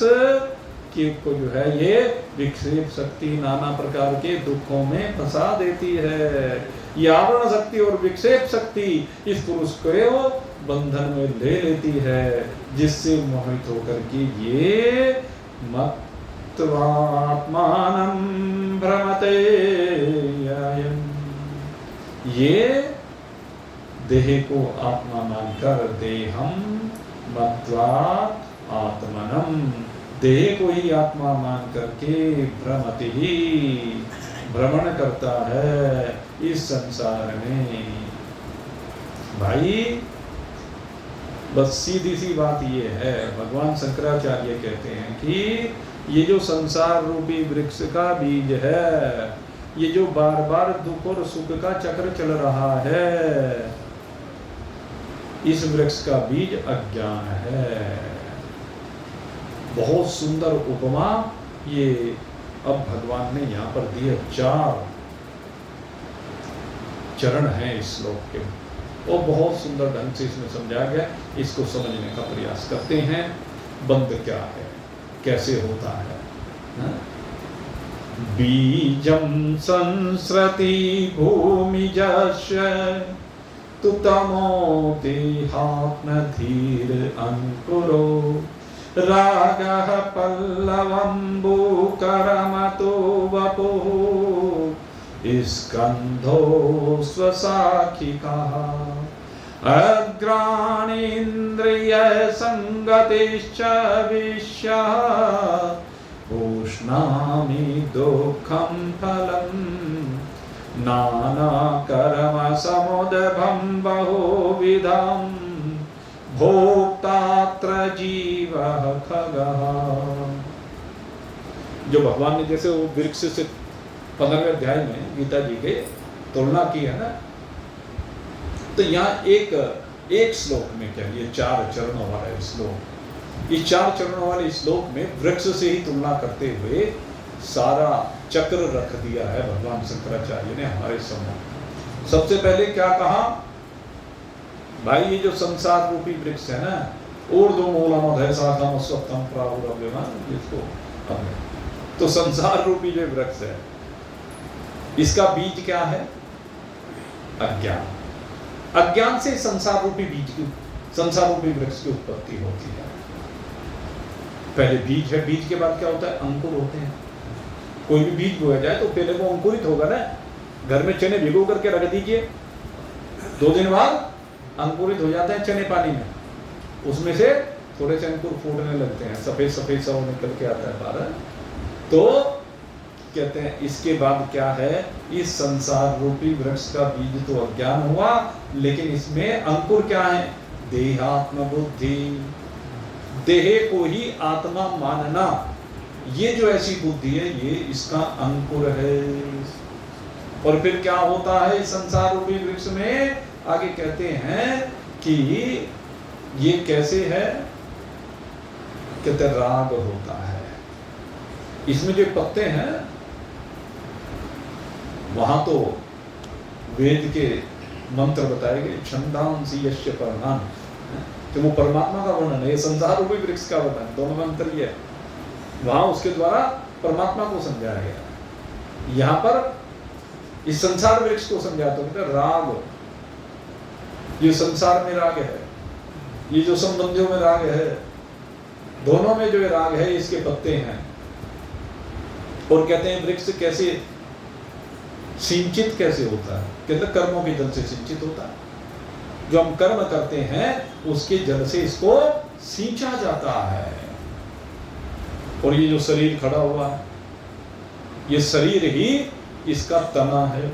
कि को जो है ये विक्षेप शक्ति नाना प्रकार के दुखों में फंसा देती है। ये आवरण शक्ति और विक्षेप शक्ति इस पुरुष को बंधन में ले लेती है, जिससे मोहित होकर के ये मत्वात्मानं भ्रमते, ये देह को आत्मा मानकर देहम मत्वा आत्मनम, देह को ही आत्मा मान करके भ्रमति ही भ्रमण करता है इस संसार में। भाई बस सीधी सी बात ये है, भगवान शंकराचार्य कहते हैं कि ये जो संसार रूपी वृक्ष का बीज है, ये जो बार बार दुख और सुख का चक्र चल रहा है, इस वृक्ष का बीज अज्ञान है। बहुत सुंदर उपमा ये अब भगवान ने यहाँ पर दिए, 4 चरण हैं इस श्लोक के, और बहुत सुंदर ढंग से इसमें समझाया गया। इसको समझने का प्रयास करते हैं। बंध क्या है, कैसे होता है? बीजं संसृति भूमिजस्य तु तमो देहात्मधीर अंकुरो रागः पल्लवंबु करमतो वपुः स्कंधो स्वसाखिकः अग्राणीन्द्रिय संगतिश्च विश्यः उष्णामि दुःखं फलम् नाना कर्म समुद्भवं बहुविधं भोक्तात्र जीवः खगः। जो भगवान ने जैसे वो वृक्ष से 15वें अध्याय में गीता जी के तुलना की है ना, तो यहाँ एक श्लोक में क्या, ये 4 चरणों वाला श्लोक, इस 4 चरणों वाले श्लोक में वृक्ष से ही तुलना करते हुए सारा चक्र रख दिया है भगवान शंकराचार्य ने हमारे सामने। सबसे पहले क्या कहा भाई, ये जो संसार रूपी वृक्ष है ना, ऊर्ध्वमूलमधः शाखा स्वत्थम प्राहुरव्यमान, इसको हमने तो संसार रूपी जो वृक्ष है, इसका बीज क्या है? अज्ञान। अज्ञान से संसार रूपी बीज की, संसार रूपी वृक्ष की उत्पत्ति होती है। पहले बीज है, बीज के बाद क्या होता है? अंकुर होते हैं। कोई भी बीज बोया जाए तो पहले वो अंकुरित होगा ना। घर में चने भिगो करके रख दीजिए, 2 दिन बाद अंकुरित हो जाते हैं चने पानी में, उसमें से थोड़े से अंकुर फूटने लगते हैं, सफेद सफेद सा निकल के आता है बाहर। तो कहते हैं इसके बाद क्या है, इस संसार रूपी वृक्ष का बीज तो अज्ञान हुआ, लेकिन इसमें अंकुर क्या है? देहात्म बुद्धि। देह को ही आत्मा मानना, ये जो ऐसी बुद्धि है, ये इसका अंकुर है। और फिर क्या होता है संसार रूपी वृक्ष में? आगे कहते हैं कि ये कैसे है, कहते राग होता है। इसमें जो पत्ते हैं, वहां तो वेद के मंत्र बताए गए, छंदांसी यस्य परमान्, तो वो परमात्मा का वर्णन है, ये संसार रूपी वृक्ष का वर्णन, दोनों में अंतर ही है। वहां उसके द्वारा परमात्मा को समझाया गया, यहाँ पर इस संसार वृक्ष को समझा तो कहते राग, ये संसार में राग है, ये जो संबंधियों में राग है, दोनों में जो राग है, इसके पत्ते हैं। और कहते हैं वृक्ष कैसे सिंचित कैसे होता है? कहते कर्मों के जल से सिंचित होता है। जो हम कर्म करते हैं उसके जल से इसको सींचा जाता है। और ये जो शरीर खड़ा हुआ है, ये शरीर ही इसका तना है,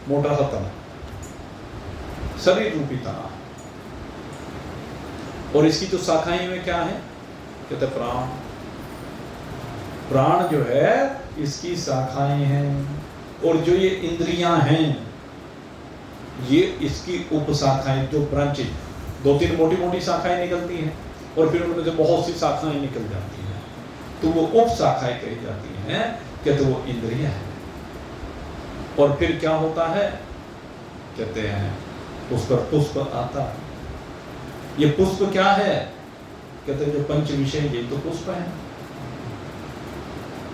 मोटा सा तना, शरीर रूपी तना। और इसकी जो शाखाएं में क्या है? कहते प्राण। प्राण जो है इसकी शाखाएं हैं। और जो ये इंद्रियां हैं, ये इसकी उपशाखाएं, जो ब्रांचेज, 2-3 मोटी मोटी शाखाएं निकलती हैं और फिर उनमें से बहुत सी शाखाएं निकल जाती हैं, तो वो उप शाखाएं कही जाती हैं, कहते वो इंद्रियां हैं। और फिर क्या होता है? कहते हैं उस पर पुष्प आता है। ये पुष्प क्या है? कहते हैं जो पंच विषय, ये तो पुष्प है।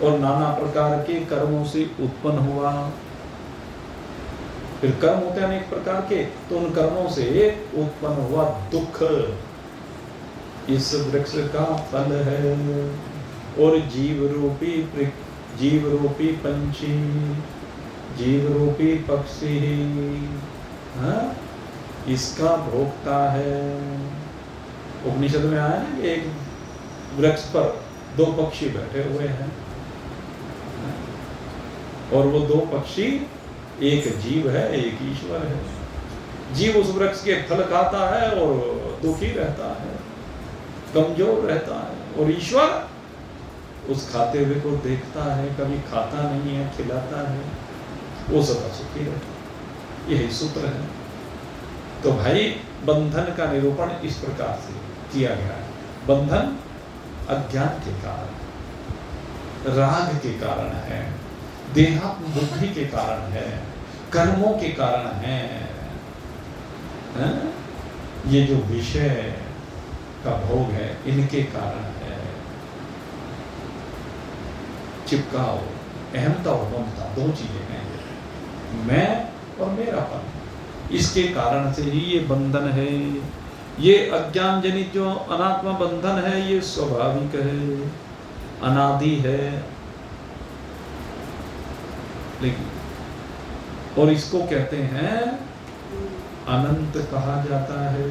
और नाना प्रकार के कर्मों से उत्पन्न हुआ। फिर कर्म होते हैं अनेक प्रकार के, तो उन कर्मों से उत्पन्न हुआ दुख, इस वृक्ष का फल है। और जीव रूपी पंछी, जीव रूपी पक्षी, इसका भोक्ता है। उपनिषद में आया ना, एक वृक्ष पर 2 पक्षी बैठे हुए हैं, और वो 2 पक्षी, एक जीव है, एक ईश्वर है। जीव उस वृक्ष के फल खाता है और दुखी रहता है, कमजोर रहता है। और ईश्वर उस खाते हुए को देखता है, कभी खाता नहीं है, खिलाता है, वो सदा सुखी रहता है। यही सूत्र है। तो भाई बंधन का निरूपण इस प्रकार से किया गया है। बंधन अज्ञान के कारण, राग के कारण है, देहात्म बुद्धि के कारण है, कर्मों के कारण है, ये जो विषय का भोग है, इनके कारण है। चिपकाओ, अहमता और ममता 2 चीजें हैं, मैं और मेरापन, इसके कारण से ही ये बंधन है। ये अज्ञान जनित जो अनात्मा बंधन है, ये स्वाभाविक है, अनादि है। लेकिन और इसको कहते हैं अनंत कहा जाता है।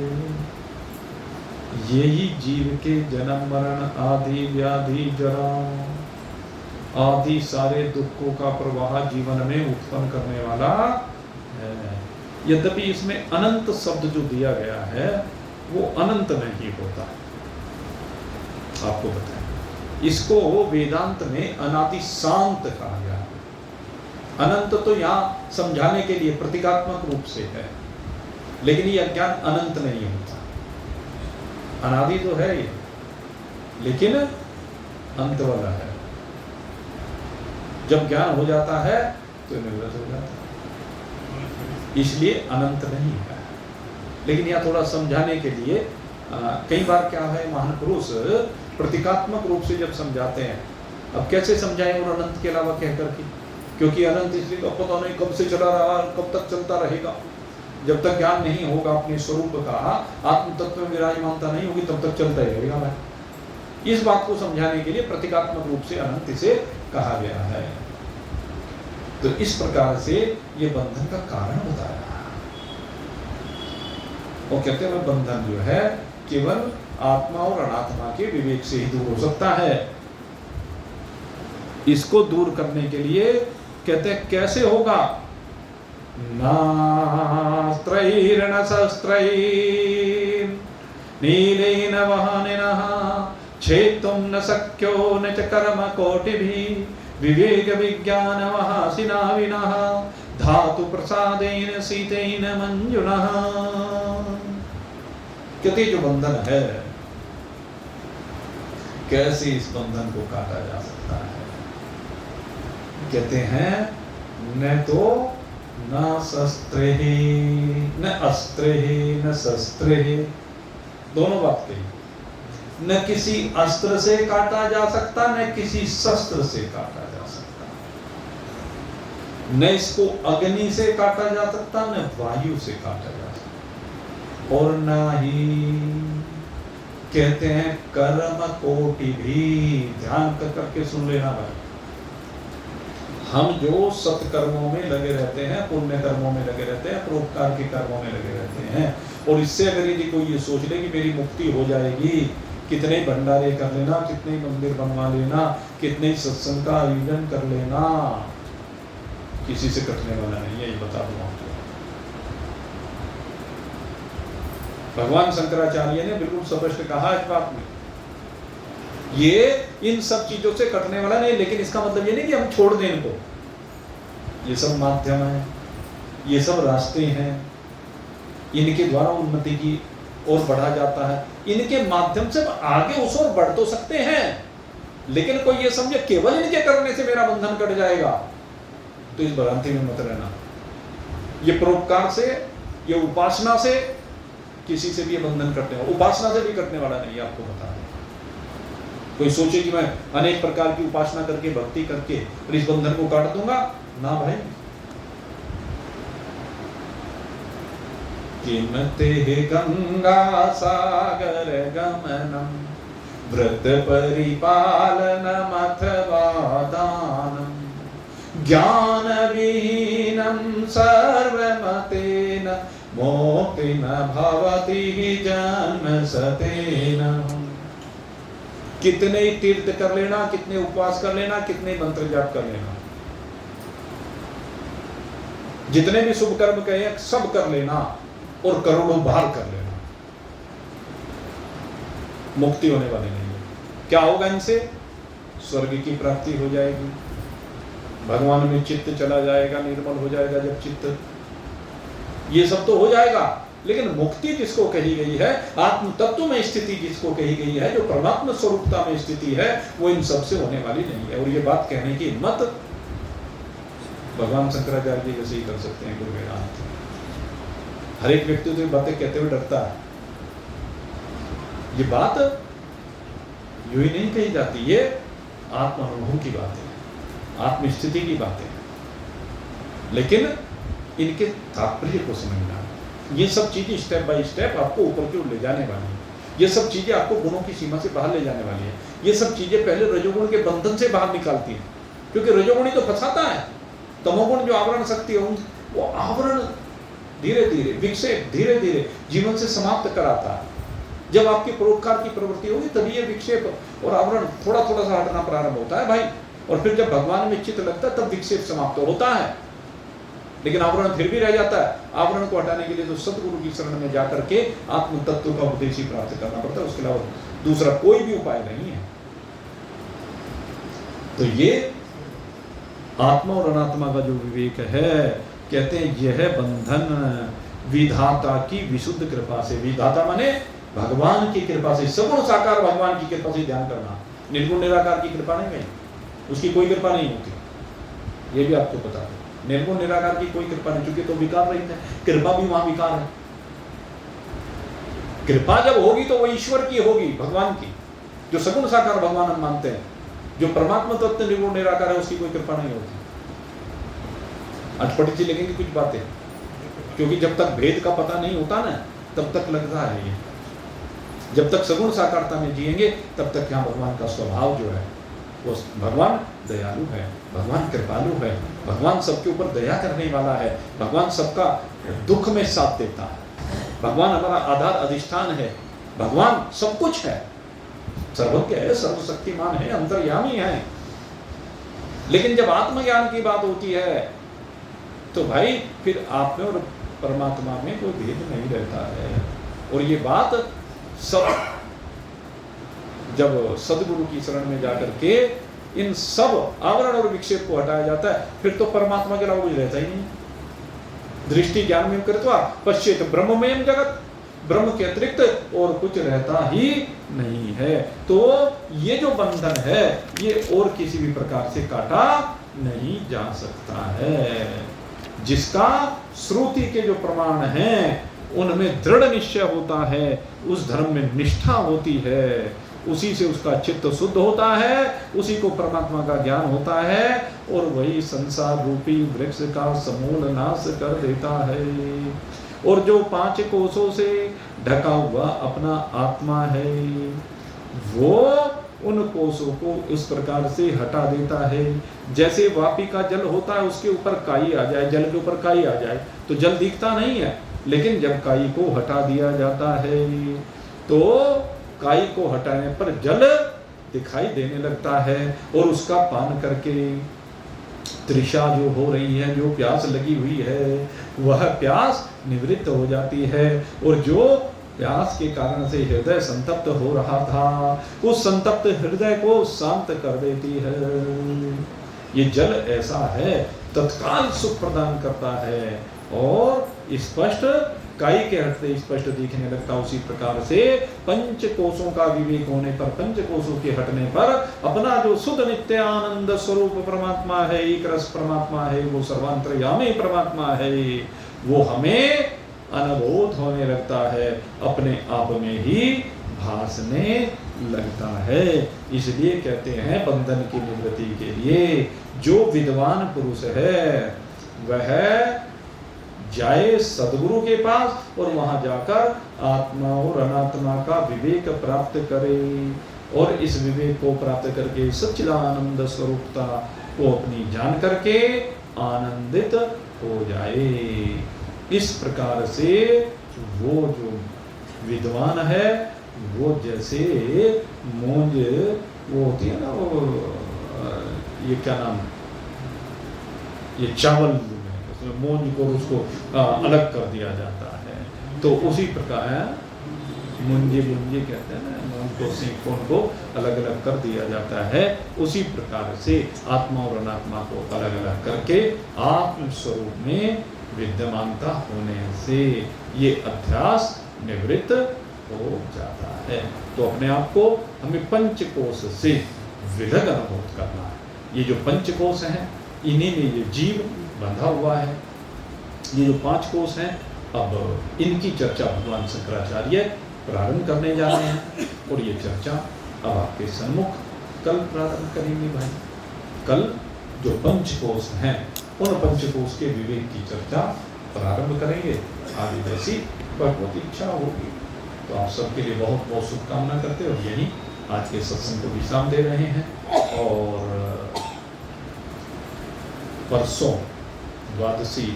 यही जीव के जन्म मरण आदि व्याधि जरा आदि सारे दुखों का प्रवाह जीवन में उत्पन्न करने वाला है। यद्यपि इसमें अनंत शब्द जो दिया गया है वो अनंत नहीं होता, आपको बताएं। इसको वेदांत में अनादि शांत कहा गया। अनंत तो यहाँ समझाने के लिए प्रतीकात्मक रूप से है, लेकिन ये अज्ञान अनंत नहीं होता। अनादि तो है ये, लेकिन अंत वाला है। जब ज्ञान हो जाता है तो निवृत्त हो जाता है, इसलिए अनंत नहीं है। लेकिन यहाँ थोड़ा समझाने के लिए कई बार क्या है, महान पुरुष प्रतीकात्मक रूप से जब समझाते हैं, अब कैसे समझाएं और अनंत के अलावा कह करके, क्योंकि अनंत इसलिए तो पता नहीं कब से चला रहा, कब तक चलता रहेगा। जब तक ज्ञान नहीं होगा अपने स्वरूप का, आत्म तत्व में विराजमानता नहीं होगी, तब तक चलता ही रहेगा। भाई इस बात को समझाने के लिए प्रतीकात्मक रूप से अनंत इसे कहा गया है। तो इस प्रकार से ये बंधन का कारण बताया। और कहते हैं बंधन जो है केवल आत्मा और अनात्मा के विवेक से ही दूर हो सकता है। इसको दूर करने के लिए कहते हैं कैसे होगा? नास्त्रैर्न शस्त्रैर् नीलेन वहनिनः छेतुम न शक्यो न च कर्म कोटिभिः विवेक विज्ञान महासिना विनः धातु प्रसादेन सीतेन मंजुनः। कहते जो बंधन है, कैसे इस बंधन को काटा जा सकता है? कहते हैं न तो न शस्त्रे न अस्त्रे न शस्त्रे, दोनों बात कही। न किसी अस्त्र से काटा जा सकता, न किसी शस्त्र से काटा जा सकता, न इसको अग्नि से काटा जा सकता, न वायु से काटा जा सकता, और न ही कहते हैं कर्म कोटि भी। ध्यान कर करके सुन लेना भाई, हम जो सत्कर्मों में लगे रहते हैं, पुण्य कर्मों में लगे रहते हैं, परोपकार के कर्मों में लगे रहते हैं, और इससे अगर यदि कोई ये सोच ले कि मेरी मुक्ति हो जाएगी, कितने भंडारे कर लेना, कितने मंदिर बनवा लेना, कितने सत्संग का आयोजन कर लेना, किसी से कटने वाला नहीं है, ये बता दूं आपको। भगवान शंकराचार्य ने बिल्कुल स्पष्ट कहा इस बात में, ये इन सब चीजों से कटने वाला नहीं। लेकिन इसका मतलब ये नहीं कि हम छोड़ दें इनको, ये सब माध्यम है, ये सब रास्ते हैं, इनके द्वारा उन्नति की ओर बढ़ा जाता है, इनके माध्यम से आगे उस ओर बढ़ तो सकते हैं, लेकिन कोई ये समझे केवल इनके करने से मेरा बंधन कट जाएगा, तो इस भ्रांति में मत रहना। ये परोपकार से, ये उपासना से किसी से भी ये बंधन कटने वाला, उपासना से भी कटने वाला नहीं, आपको बता दें। कोई सोचे कि मैं अनेक प्रकार की उपासना करके, भक्ति करके इस बंधन को काट दूंगा, ना भाई। किमते गंगा सागर गमनम व्रत परिपालनम अथवा दानम ज्ञान विहीनम सर्वमतेन मोक्ति न भवति जन्म सतेन। कितने तीर्थ कर लेना, कितने उपवास कर लेना, कितने मंत्र जाप कर लेना, जितने भी शुभ कर्म कहे सब कर लेना, और करोड़ों बार कर लेना, मुक्ति होने वाली नहीं है। क्या होगा इनसे? स्वर्ग की प्राप्ति हो जाएगी, भगवान में चित्त चला जाएगा, निर्मल हो जाएगा जब चित्त, ये सब तो हो जाएगा। लेकिन मुक्ति जिसको कही गई है, आत्म तत्व में स्थिति जिसको कही गई है, जो परमात्मा स्वरूपता में स्थिति है, वो इन सब से होने वाली नहीं है। और ये बात कहने की हिम्मत भगवान शंकराचार्य जी जैसे ही कर सकते हैं, गुरु वेदांत। हर एक व्यक्ति तो बातें कहते हुए डरता है, ये बात यूं ही नहीं कही जाती, ये आत्म अनुभव की बात है, आत्मस्थिति की बात है। लेकिन इनके तात्पर्य को समझना, ये सब चीजें स्टेप बाय स्टेप आपको ऊपर की ओर ले जाने वाली है। ये सब चीजें आपको गुणों की सीमा से बाहर ले जाने वाली है। ये सब चीजें पहले रजोगुण के बंधन से बाहर निकालती हैं, क्योंकि रजोगुण ही तो फंसाता है। तमोगुण जो आवरण शक्ति है, वो आवरण धीरे धीरे विक्षेप धीरे धीरे जीवन से समाप्त कराता है। जब आपकी परोपकार की प्रवृत्ति होगी तभी ये विक्षेप और आवरण थोड़ा थोड़ा सा हटना प्रारंभ होता है भाई। और फिर जब भगवान में चित्त लगता है तब विक्षेप समाप्त होता है, लेकिन आवरण फिर भी रह जाता है। आवरण को हटाने के लिए तो सतगुरु की शरण में जाकर के आत्म तत्व का उपदेश ही प्राप्त करना पड़ता है, उसके अलावा दूसरा कोई भी उपाय नहीं है। तो ये आत्मा और अनात्मा का जो विवेक है, कहते हैं यह बंधन विधाता की विशुद्ध कृपा से, विधाता माने भगवान की कृपा से, सगुण साकार भगवान की कृपा से ध्यान करना, निर्गुण निराकार की कृपा नहीं गई, उसकी कोई कृपा नहीं होती, ये भी आपको पता है। निर्गुण निराकार की कोई कृपा नहीं, चूंकि तो विकार रहित है, कृपा भी वहां विकार है। कृपा जब होगी तो वो ईश्वर की होगी, भगवान की, जो सगुण साकार भगवान हम मानते हैं। जो परमात्मा तत्व निर्गुण निराकार है उसकी कोई कृपा नहीं होती। अटपटी सी लगेंगी कुछ बातें, क्योंकि जब तक भेद का पता नहीं होता ना तब तक लगता है ये, जब तक सगुण साकारता में जिएंगे तब तक यहाँ भगवान का स्वभाव जो है वो, भगवान दयालु है, भगवान कृपालु है, भगवान सबके ऊपर दया करने वाला है, भगवान सबका दुख में साथ देता है, भगवान हमारा आधार अधिष्ठान है, भगवान सब कुछ है, सर्वज्ञ है, सर्वशक्तिमान है, अंतर्यामी है। लेकिन जब आत्मज्ञान की बात होती है तो भाई फिर आप में और परमात्मा में कोई भेद नहीं रहता है। और ये बात सब जब सदगुरु की शरण में जाकर के इन सब आवरण और विक्षेप को हटाया जाता है, फिर तो परमात्मा के अलावा कुछ रहता ही नहीं। दृष्टि ज्ञान में कृत्वा पश्येत ब्रह्ममयम जगत, ब्रह्म के अतिरिक्त और कुछ रहता ही नहीं है। तो ये जो बंधन है ये और किसी भी प्रकार से काटा नहीं जा सकता है। जिसका श्रुति के जो प्रमाण हैं उनमें दृढ़ निश्चय होता है, उस धर्म में निष्ठा होती है, उसी से उसका चित्त शुद्ध होता है, उसी को परमात्मा का ज्ञान होता है और वही संसार रूपी वृक्ष का समूल नाश कर देता है। और जो 5 कोशों से ढका हुआ अपना आत्मा है वो उन कोशों को इस प्रकार से हटा देता है। जैसे वापी का जल होता है, उसके ऊपर काई आ जाए, जल के ऊपर काई आ जाए तो जल दिखता नहीं है, लेकिन जब काई को हटा दिया जाता है तो काई को हटाने पर जल दिखाई देने लगता है और उसका पान करके तृषा जो हो रही है, जो प्यास लगी हुई है, वह प्यास निवृत्त हो जाती है। और जो प्यास के कारण से हृदय संतप्त हो रहा था, उस संतप्त हृदय को शांत कर देती है। ये जल ऐसा है, तत्काल सुख प्रदान करता है और स्पष्ट काई के हटते स्पष्ट दिखने लगता। उसी प्रकार से पंच कोशों का विवेक होने पर, पंच कोशों के हटने पर अपना जो शुद्ध नित्य आनंद स्वरूप परमात्मा है, एक रस परमात्मा है, वो सर्वांतर्यामी परमात्मा है, वो हमें अनबोध होने लगता है, अपने आप में ही भासने लगता है। इसलिए कहते हैं बंधन की निवृत्ति के लिए जो विद्वान पुरुष है वह जाए सदगुरु के पास और वहां जाकर आत्मा और अनात्मा का विवेक प्राप्त करे और इस विवेक को प्राप्त करके सच्चिदानंद स्वरूपता को अपनी जान करके आनंदित हो जाए। इस प्रकार से वो जो विद्वान है वो जैसे मूंज वो होती है ना, वो ये क्या नाम, ये चावल मूंज को उसको अलग कर दिया जाता है, तो उसी प्रकार मुंजे मुंजे कहते हैं ना, मूंज को सीखों को अलग अलग कर दिया जाता है। उसी प्रकार से आत्मा और अनात्मा को अलग अलग करके आत्म स्वरूप में विद्यमानता होने से ये अध्यास निवृत्त हो जाता है। तो अपने आप को हमें पंचकोश से विलग अनुभव करना है। ये जो पंचकोश हैं इन्हीं में ये जीव बंधा हुआ है। ये जो 5 कोश हैं अब इनकी चर्चा भगवान शंकराचार्य प्रारंभ करने जा रहे हैं और ये चर्चा अब आपके सन्मुख कल प्रारंभ करेंगे। भाई कल जो पंचकोश हैं उन पंचकोश के विवेक की चर्चा प्रारंभ करेंगे। आगे जैसी भगवत इच्छा होगी। तो आप सबके लिए बहुत बहुत शुभकामना करते और यही आज के सत्संग को विश्राम दे रहे हैं। और परसों द्वादशी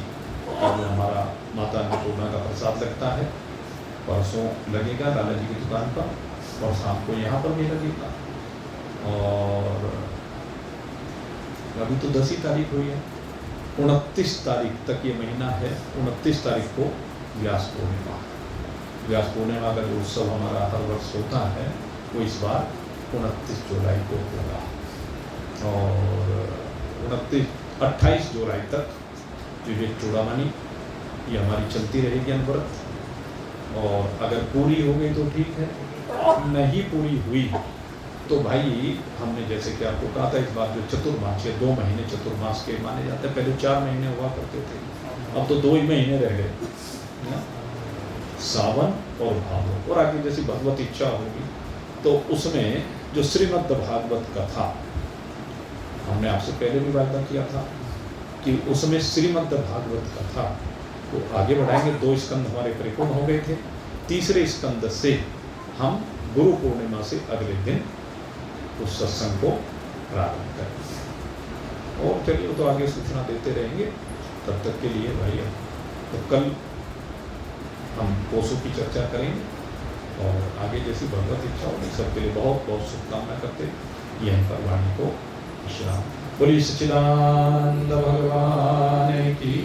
और हमारा माता अन्नपूर्णा का प्रसाद लगता है, परसों लगेगा लाला जी की दुकान पर और शाम को यहाँ पर भी लगेगा। और अभी तो 10 ही तारीख हुई है, 29 तारीख तक ये महीना है। 29 तारीख को व्यास पूर्णिमा, व्यास पूर्णिमा का जो उत्सव हमारा हर वर्ष होता है वो इस बार 29 जुलाई को होगा और 28 जुलाई तक विवेक चूड़ामणि ये हमारी चलती रहेगी अनवरत। और अगर पूरी हो गई तो ठीक है, नहीं पूरी हुई तो भाई हमने जैसे कि आपको कहा था इस बार जो चतुर्मास के 2 महीने चतुर्मास के माने जाते हैं। पहले 4 महीने हुआ करते थे, अब तो 2 ही महीने रह गए, सावन और भादो। और आगे जैसी भगवत इच्छा होगी तो उसमें जो श्रीमद् भागवत कथा हमने आपसे पहले भी वायदा किया था कि उसमें श्रीमद् भागवत कथा को आगे बढ़ाएंगे। 2 स्कंद हमारे परिपूर्ण हो गए थे, तीसरे स्कंद से हम गुरु पूर्णिमा से अगले दिन उस सत्संग को प्रारंभ करेंगे। और चलिए तो आगे सूचना देते रहेंगे। तब तक के लिए भाई तो कल हम कोसों की चर्चा करेंगे और आगे जैसी भगवत इच्छा होगी। सबके लिए बहुत बहुत शुभकामना करते यहीं पर वाणी को विश्राम। बोलिए सच्चिदानंद भगवान की।